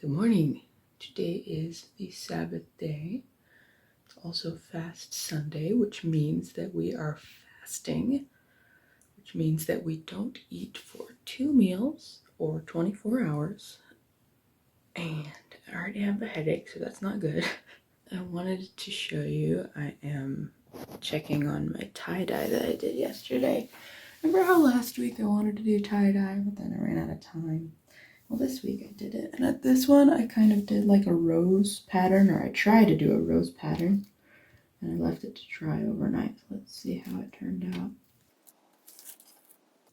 Good morning. Today is the Sabbath day. It's also Fast Sunday, which means that we are fasting, which means that we don't eat for 2 meals or 24 hours. And I already have a headache, so that's not good. I wanted to show you, I am checking on my tie-dye that I did yesterday. Remember how last week I wanted to do tie-dye, but then I ran out of time? Well, this week I did it, and at this one I kind of did like a rose pattern, or I tried to do a rose pattern, and I left it to dry overnight. Let's see how it turned out.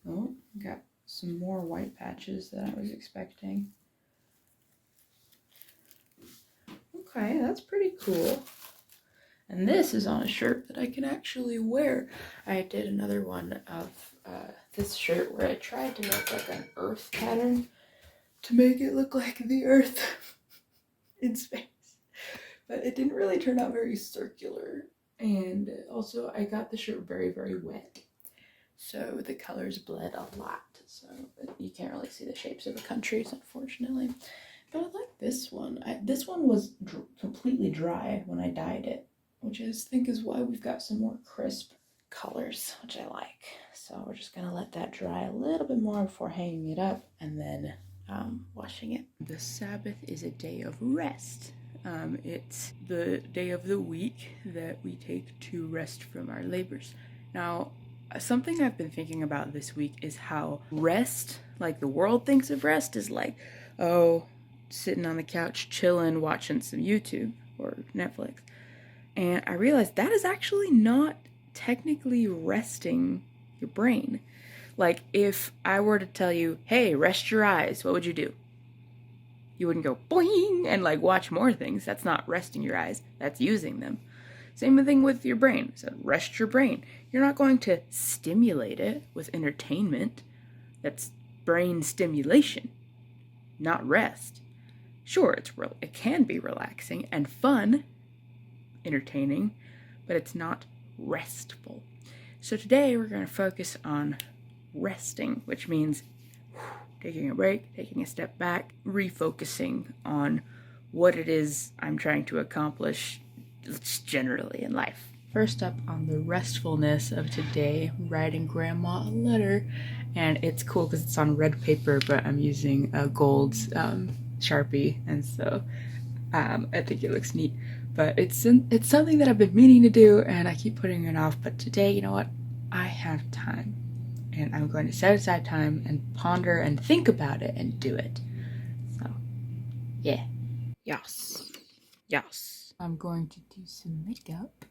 Oh, got some more white patches than I was expecting. Okay, that's pretty cool. And this is on a shirt that I can actually wear. I did another one of this shirt where I tried to make like an earth pattern to make it look like the earth in space. But it didn't really turn out very circular. And also I got the shirt very, very wet. So the colors bled a lot. So you can't really see the shapes of the countries, unfortunately. But I like this one. This one was completely dry when I dyed it, which I think is why we've got some more crisp colors, which I like. So we're just gonna let that dry a little bit more before hanging it up and then washing it. The Sabbath is a day of rest. It's the day of the week that we take to rest from our labors. Now, something I've been thinking about this week is how rest, like the world thinks of rest, is like, oh, sitting on the couch chilling, watching some YouTube or Netflix. And I realized that is actually not technically resting your brain. Like, if I were to tell you, hey, rest your eyes, what would you do? You wouldn't go boing and like watch more things. That's not resting your eyes. That's using them. Same thing with your brain. So rest your brain. You're not going to stimulate it with entertainment. That's brain stimulation, not rest. Sure, it can be relaxing and fun, entertaining, but it's not restful. So today we're going to focus on resting, which means taking a break, taking a step back, refocusing on what it is I'm trying to accomplish generally in life. First up on the restfulness of today, writing Grandma a letter, and it's cool because it's on red paper, but I'm using a gold Sharpie, and so I think it looks neat. But it's something that I've been meaning to do, and I keep putting it off. But today, you know what? I have time, and I'm going to set aside time and ponder and think about it and do it. So, yeah. Yes. I'm going to do some makeup.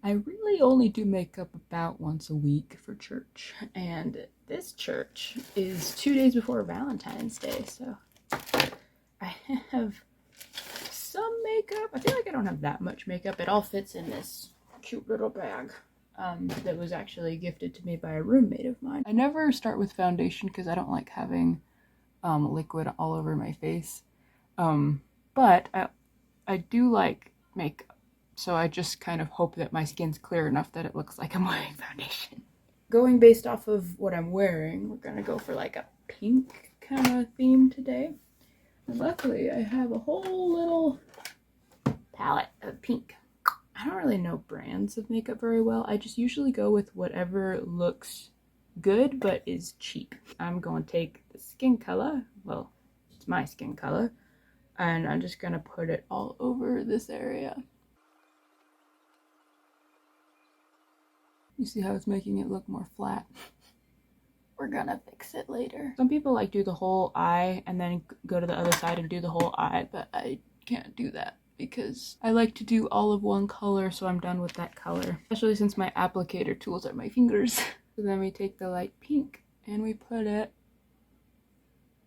I really only do makeup about once a week for church, and this church is 2 days before Valentine's Day, so I have some makeup. I feel like I don't have that much makeup. It all fits in this cute little bag that was actually gifted to me by a roommate of mine. I never start with foundation because I don't like having liquid all over my face, but I do like makeup. So I just kind of hope that my skin's clear enough that it looks like I'm wearing foundation. Going based off of what I'm wearing, we're gonna go for like a pink kind of theme today. And luckily I have a whole little palette of pink. I don't really know brands of makeup very well. I just usually go with whatever looks good but is cheap. I'm going to take the skin color, well, it's my skin color, and I'm just gonna put it all over this area. You see how it's making it look more flat? We're gonna fix it later. Some people like do the whole eye and then go to the other side and do the whole eye, but I can't do that because I like to do all of one color, so I'm done with that color, especially since my applicator tools are my fingers. So then we take the light pink and we put it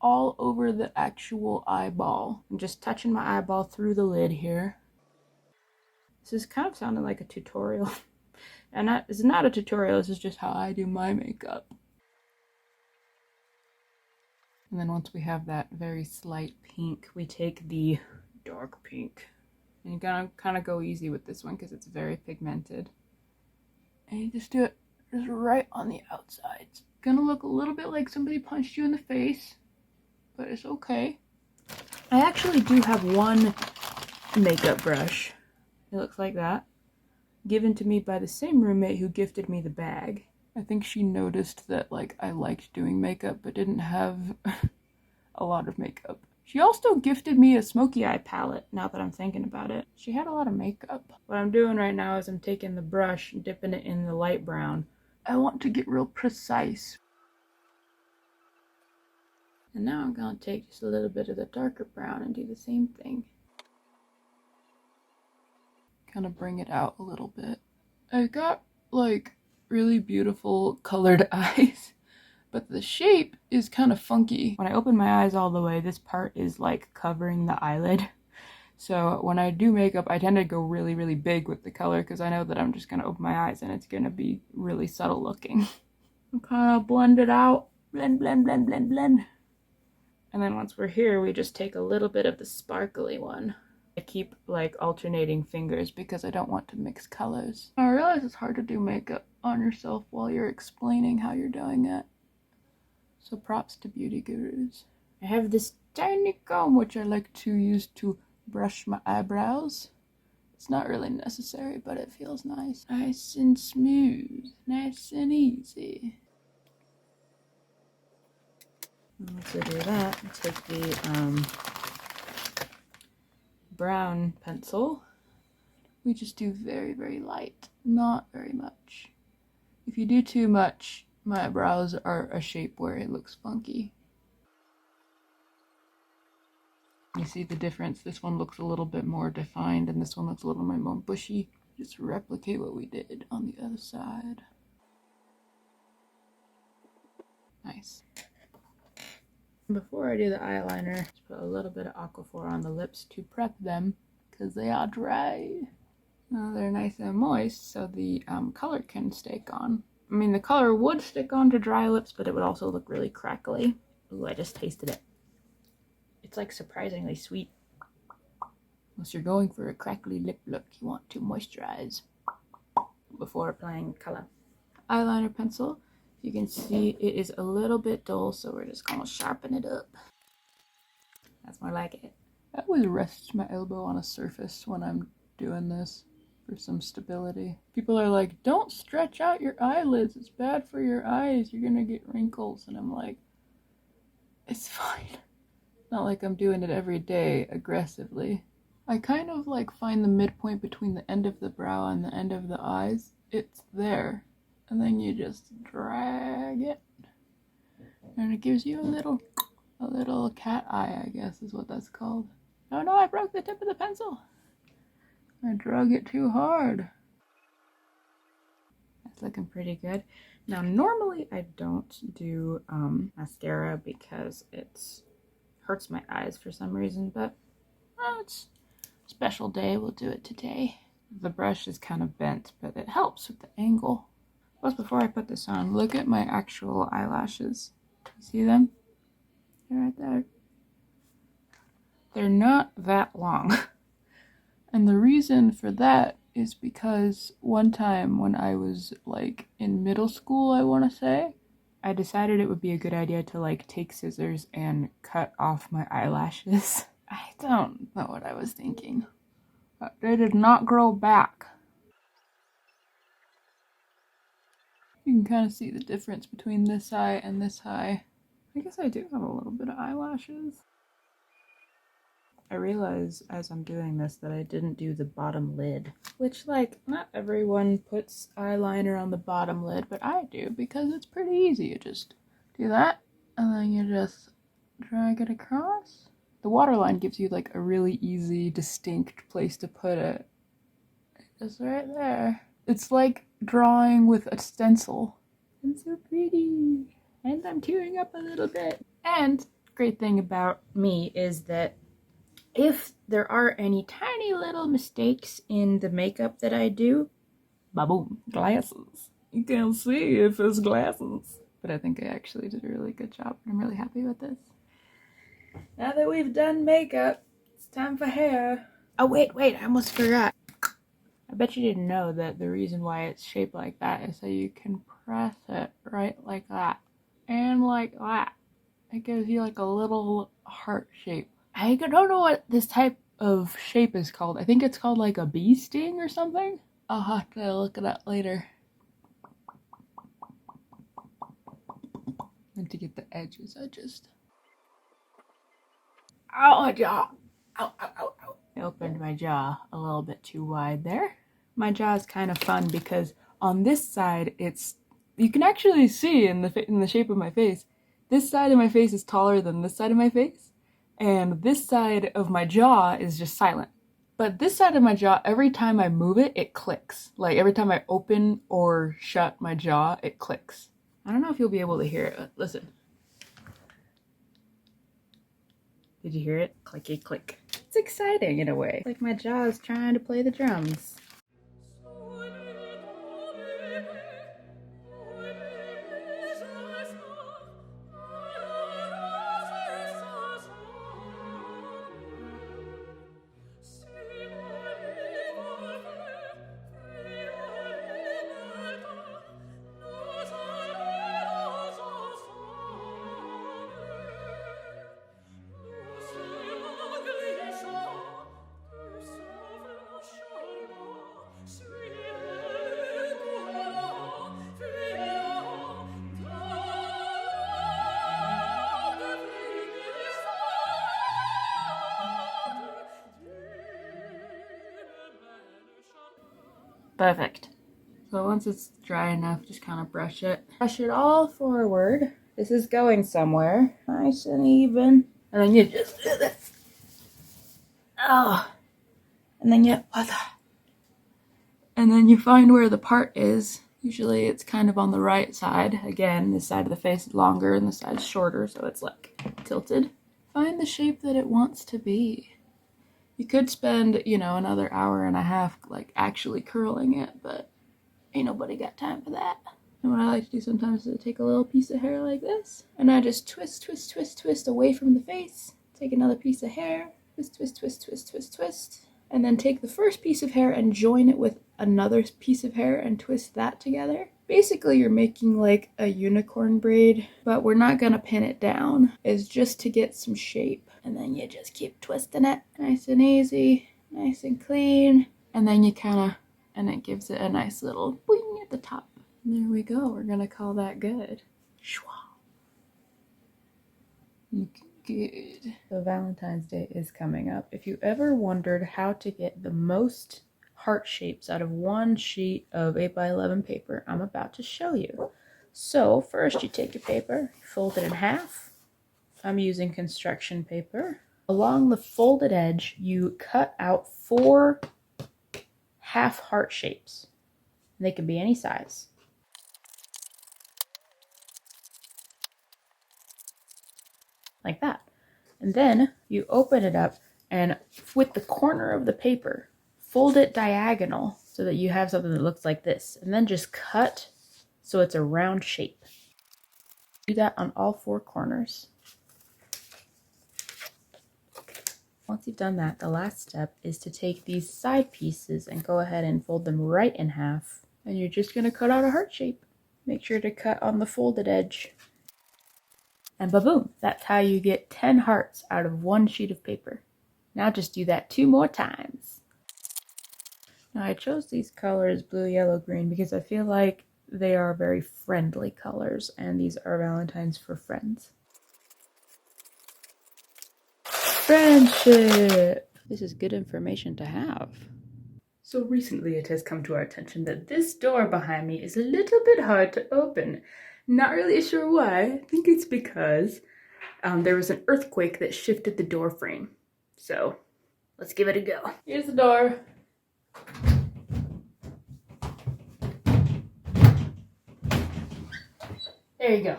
all over the actual eyeball. I'm just touching my eyeball through the lid here. This is kind of sounding like a tutorial. And it's not a tutorial, this is just how I do my makeup. And then once we have that very slight pink, we take the dark pink. And you gotta kind of go easy with this one because it's very pigmented. And you just do it just right on the outside. It's gonna look a little bit like somebody punched you in the face, but it's okay. I actually do have one makeup brush. It looks like that. Given to me by the same roommate who gifted me the bag. I think she noticed that like I liked doing makeup but didn't have a lot of makeup. She also gifted me a smoky eye palette, now that I'm thinking about it. She had a lot of makeup. What I'm doing right now is I'm taking the brush and dipping it in the light brown. I want to get real precise. And now I'm gonna take just a little bit of the darker brown and do the same thing. Kind of bring it out a little bit. I got like really beautiful colored eyes, but the shape is kind of funky. When I open my eyes all the way, this part is like covering the eyelid. So when I do makeup, I tend to go really, really big with the color because I know that I'm just gonna open my eyes and it's gonna be really subtle looking. I'm kind of blend it out. Blend, blend, blend, blend, blend. And then once we're here, we just take a little bit of the sparkly one. I keep like alternating fingers because I don't want to mix colors. I realize it's hard to do makeup on yourself while you're explaining how you're doing it. So props to beauty gurus. I have this tiny comb which I like to use to brush my eyebrows. It's not really necessary, but it feels nice. Nice and smooth. Nice and easy. Once I do that, I take the brown pencil. We just do very, very light. Not very much. If you do too much, my brows are a shape where it looks funky. You see the difference? This one looks a little bit more defined and this one looks a little bit more bushy. Just replicate what we did on the other side. Nice. Before I do the eyeliner, just put a little bit of Aquaphor on the lips to prep them because they are dry. Now they're nice and moist so the color can stick on. I mean, the color would stick on to dry lips, but it would also look really crackly. Ooh, I just tasted it. It's like surprisingly sweet. Unless you're going for a crackly lip look, you want to moisturize before applying color. Eyeliner pencil. You can see it is a little bit dull, so we're just gonna sharpen it up. That's more like it. I always rest my elbow on a surface when I'm doing this for some stability. People are like, don't stretch out your eyelids, it's bad for your eyes, you're gonna get wrinkles. And I'm like, it's fine. Not like I'm doing it every day aggressively. I kind of like find the midpoint between the end of the brow and the end of the eyes. It's there. And then you just drag it. And it gives you a little cat eye, I guess is what that's called. Oh no, I broke the tip of the pencil. I drug it too hard. That's looking pretty good. Now, normally I don't do mascara because it hurts my eyes for some reason, but it's a special day. We'll do it today. The brush is kind of bent, but it helps with the angle. Plus, before I put this on, look at my actual eyelashes. You see them? They're right there. They're not that long. And the reason for that is because one time when I was like in middle school, I want to say, I decided it would be a good idea to like take scissors and cut off my eyelashes. I don't know what I was thinking. But they did not grow back. You can kind of see the difference between this eye and this eye. I guess I do have a little bit of eyelashes. I realize as I'm doing this that I didn't do the bottom lid, which like not everyone puts eyeliner on the bottom lid, but I do because it's pretty easy. You just do that and then you just drag it across. The waterline gives you like a really easy, distinct place to put it. Just right there. It's like drawing with a stencil. It's so pretty. And I'm tearing up a little bit. And great thing about me is that if there are any tiny little mistakes in the makeup that I do, ba-boom, glasses. You can't see if it's glasses. But I think I actually did a really good job. I'm really happy with this. Now that we've done makeup, it's time for hair. Oh, wait, I almost forgot. I bet you didn't know that the reason why it's shaped like that is so you can press it right like that. And like that. It gives you like a little heart shape. I don't know what this type of shape is called. I think it's called like a bee sting or something. I'll have to look it up later. And to get the edges, I just... Ow, my jaw! Ow, ow, ow, ow. I opened my jaw a little bit too wide there. My jaw is kind of fun because on this side, you can actually see in the shape of my face, this side of my face is taller than this side of my face, and this side of my jaw is just silent. But this side of my jaw, every time I move it, it clicks. Like every time I open or shut my jaw, it clicks. I don't know if you'll be able to hear it. Listen. Did you hear it? Clicky click. It's exciting in a way. It's like my jaw is trying to play the drums. Perfect. So once it's dry enough, just kind of brush it. Brush it all forward. This is going somewhere. Nice and even. And then you just do this. Oh. And then and then you find where the part is. Usually it's kind of on the right side. Again, this side of the face is longer and this side is shorter, so it's like tilted. Find the shape that it wants to be. You could spend, another hour and a half like actually curling it, but ain't nobody got time for that. And what I like to do sometimes is take a little piece of hair like this, and I just twist, twist, twist, twist away from the face. Take another piece of hair, twist, twist, twist, twist, twist, twist. And then take the first piece of hair and join it with another piece of hair and twist that together. Basically, you're making like a unicorn braid, but we're not gonna pin it down. It's just to get some shape. And then you just keep twisting it. Nice and easy, nice and clean. And then and it gives it a nice little boing at the top. And there we go, we're gonna call that good. Schwa. Good. So Valentine's Day is coming up. If you ever wondered how to get the most heart shapes out of one sheet of 8x11 paper, I'm about to show you. So first you take your paper, fold it in half. I'm using construction paper. Along the folded edge, you cut out 4 half heart shapes. They can be any size. Like that. And then you open it up and with the corner of the paper, fold it diagonal so that you have something that looks like this. And then just cut so it's a round shape. Do that on all 4 corners. Once you've done that, the last step is to take these side pieces and go ahead and fold them right in half. And you're just going to cut out a heart shape. Make sure to cut on the folded edge. And ba-boom, that's how you get 10 hearts out of 1 sheet of paper. Now just do that 2 more times. Now I chose these colors, blue, yellow, green, because I feel like they are very friendly colors, and these are Valentines for friends. Friendship! This is good information to have. So recently it has come to our attention that this door behind me is a little bit hard to open. Not really sure why. I think it's because there was an earthquake that shifted the door frame. So let's give it a go. Here's the door. There you go.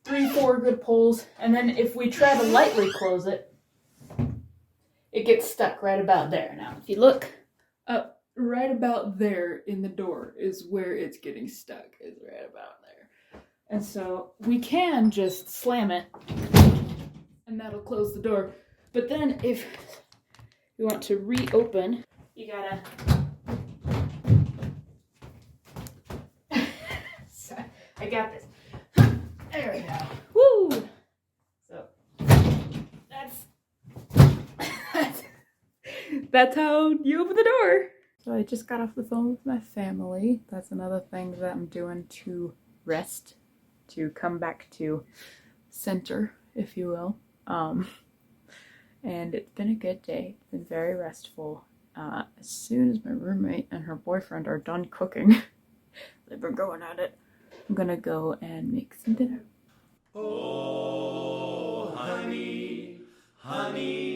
3-4 good pulls. And then if we try to lightly close it, it gets stuck right about there. Now, if you look up, right about there in the door is where it's getting stuck. Is right about there. And so we can just slam it and that'll close the door. But then if you want to reopen, you gotta... I got this. There we go. Woo! So that's That's how you open the door. So I just got off the phone with my family. That's another thing that I'm doing to rest, to come back to center, if you will. And it's been a good day. It's been very restful. As soon as my roommate and her boyfriend are done cooking, they've been going at it, I'm gonna go and make some dinner. Oh, honey, honey.